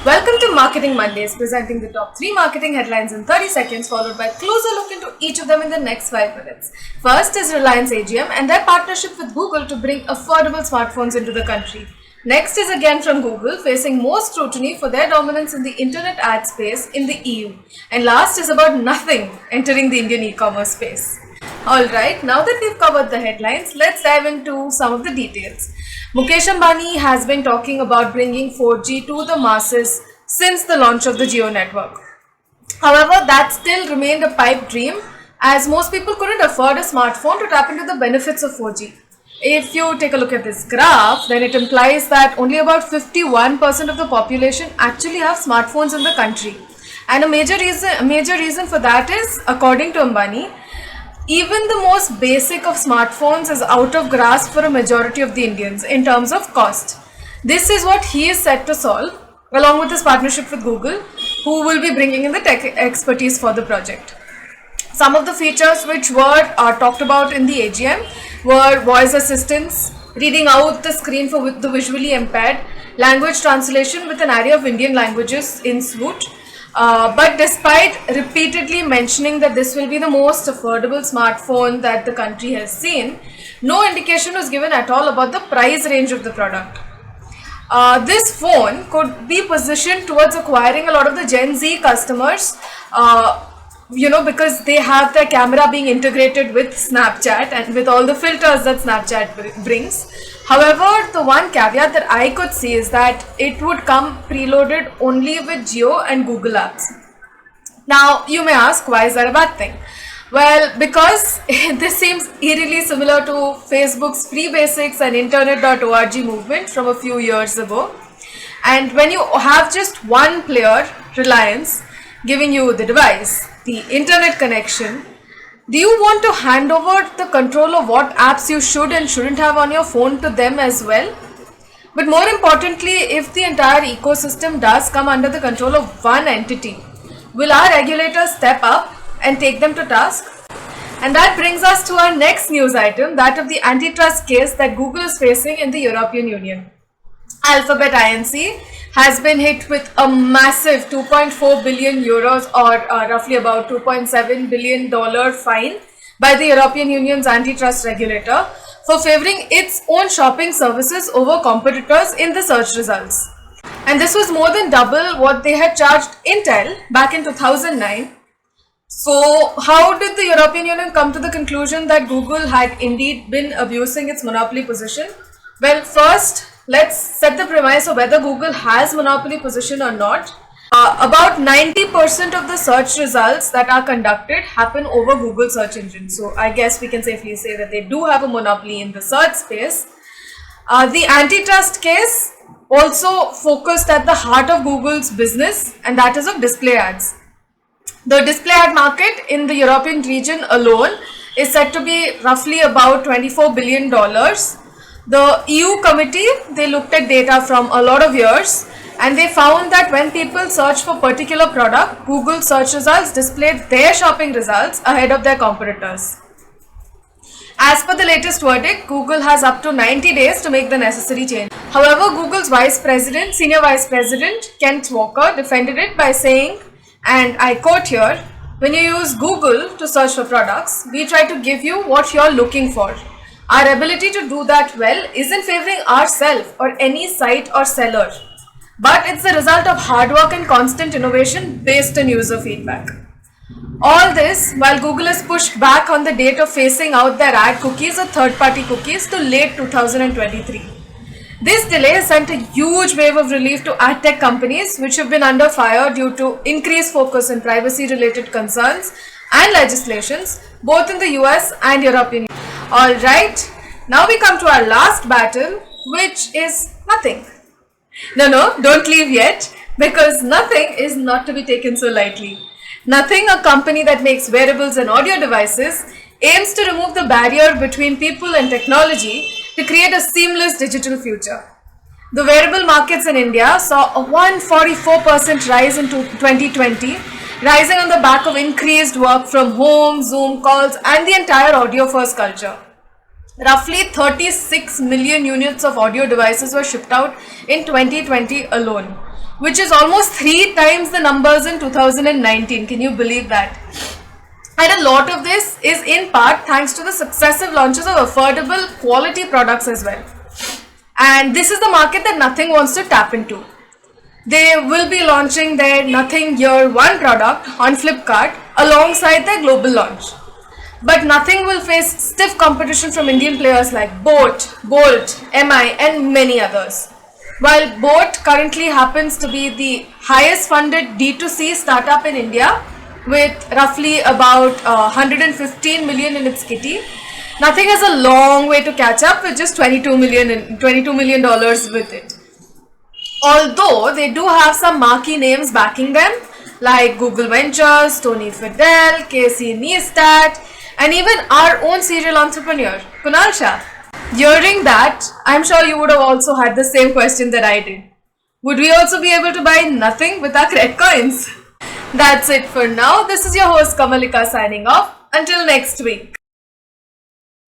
Welcome to Marketing Mondays, presenting the top 3 marketing headlines in 30 seconds, followed by a closer look into each of them in the next 5 minutes. First is Reliance AGM and their partnership with Google to bring affordable smartphones into the country. Next is again from Google, facing more scrutiny for their dominance in the internet ad space in the EU. And last is about nothing entering the Indian e-commerce space. Alright, now that we've covered the headlines, let's dive into some of the details. Mukesh Ambani has been talking about bringing 4G to the masses since the launch of the Jio network. However, that still remained a pipe dream as most people couldn't afford a smartphone to tap into the benefits of 4G. If you take a look at this graph, then it implies that only about 51% of the population actually have smartphones in the country. And a major reason for that is, according to Ambani, even the most basic of smartphones is out of grasp for a majority of the Indians in terms of cost. This is what he is set to solve, along with his partnership with Google, who will be bringing in the tech expertise for the project. Some of the features which were talked about in the AGM were voice assistance, reading out the screen for the visually impaired, language translation with an array of Indian languages in Smoot. But despite repeatedly mentioning that this will be the most affordable smartphone that the country has seen, no indication was given at all about the price range of the product. This phone could be positioned towards acquiring a lot of the Gen Z customers, because they have their camera being integrated with Snapchat and with all the filters that Snapchat brings. However, the one caveat that I could see is that it would come preloaded only with Jio and Google apps. Now, you may ask, why is that a bad thing? Well, because this seems eerily similar to Facebook's Free Basics and Internet.org movement from a few years ago. And when you have just one player, Reliance, giving you the device, the internet connection, do you want to hand over the control of what apps you should and shouldn't have on your phone to them as well? But more importantly, if the entire ecosystem does come under the control of one entity, will our regulators step up and take them to task? And that brings us to our next news item, that of the antitrust case that Google is facing in the European Union. Alphabet Inc. has been hit with a massive 2.4 billion euros or roughly about $2.7 billion fine by the European Union's antitrust regulator for favoring its own shopping services over competitors in the search results. And this was more than double what they had charged Intel back in 2009. So how did the European Union come to the conclusion that Google had indeed been abusing its monopoly position? Well, first, let's set the premise of whether Google has monopoly position or not. About 90% of the search results that are conducted happen over Google search engine. So I guess we can safely say that they do have a monopoly in the search space. The antitrust case also focused at the heart of Google's business, and that is of display ads. The display ad market in the European region alone is said to be roughly about $24 billion. The EU committee, they looked at data from a lot of years and they found that when people search for particular product, Google search results displayed their shopping results ahead of their competitors. As per the latest verdict, Google has up to 90 days to make the necessary change. However, Google's Senior Vice President, Kent Walker, defended it by saying, and I quote here, "When you use Google to search for products, we try to give you what you're looking for. Our ability to do that well isn't favoring ourselves or any site or seller, but it's the result of hard work and constant innovation based on user feedback." All this while Google has pushed back on the date of phasing out their ad cookies or third-party cookies to late 2023. This delay has sent a huge wave of relief to ad tech companies which have been under fire due to increased focus on privacy-related concerns and legislations both in the US and European Union. Alright, now we come to our last battle, which is nothing. No, don't leave yet, because nothing is not to be taken so lightly. Nothing, a company that makes wearables and audio devices, aims to remove the barrier between people and technology to create a seamless digital future. The wearable markets in India saw a 144% rise in 2020, rising on the back of increased work from home, Zoom calls, and the entire audio-first culture. Roughly 36 million units of audio devices were shipped out in 2020 alone. which is almost 3 times the numbers in 2019. Can you believe that? And a lot of this is in part thanks to the successive launches of affordable quality products as well. And this is the market that Nothing wants to tap into. They will be launching their Nothing Year 1 product on Flipkart alongside their global launch. But Nothing will face stiff competition from Indian players like Boat, Bolt, MI and many others. While Boat currently happens to be the highest funded D2C startup in India with roughly about 115 million in its kitty, Nothing has a long way to catch up with just $22 million with it. Although they do have some marquee names backing them like Google Ventures, Tony Fadell, Casey Neistat, and even our own serial entrepreneur, Kunal Shah. Hearing that, I'm sure you would have also had the same question that I did. Would we also be able to buy Nothing with our credit coins? That's it for now. This is your host Kamalika signing off. Until next week.